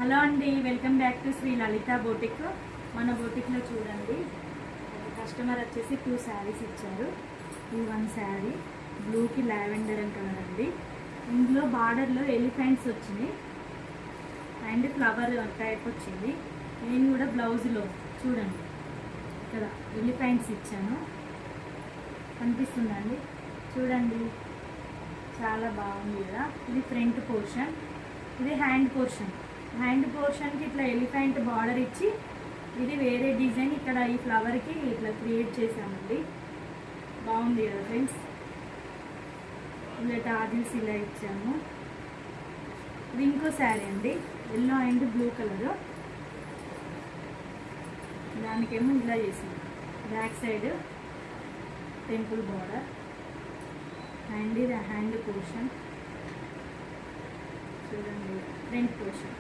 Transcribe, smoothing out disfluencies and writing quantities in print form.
Hello అండి, welcome back to Sri Lalitha boutique. మన బోటిక్లో చూడండి, కస్టమర్ వచ్చేసి 2 శారీస్ ఇచ్చారు. ఈ 1 శారీ బ్లూకి లావెండర్ కలర్ అండి. ఇందులో బార్డర్లో ఎలిఫెంట్స్ వచ్చినాయి అండ్ ఫ్లవర్ టైప్ వచ్చింది. నేను కూడా బ్లౌజ్లో చూడండి ఇక్కడ ఎలిఫెంట్స్ ఇచ్చాను, కనిపిస్తుందండి చూడండి, చాలా బాగుంది కదా. ఇది ఫ్రంట్ పోర్షన్, ఇది హ్యాండ్ పోర్షన్కి ఇట్లా ఎలిఫెంట్ బార్డర్ ఇచ్చి, ఇది వేరే డిజైన్ ఇక్కడ ఈ ఫ్లవర్కి ఇట్లా క్రియేట్ చేసామండి. బాగుంది కదా ఫ్రెండ్స్. ఇలా టాజిల్స్ ఇలా ఇచ్చాము. ఇది ఇంకో శారీ అండి, ఎల్లో అండ్ బ్లూ కలర్. దానికేమో ఇలా చేసింది, back side temple border and ఇది హ్యాండ్ పోర్షన్ చూడండి, ఫ్రంట్ పోర్షన్.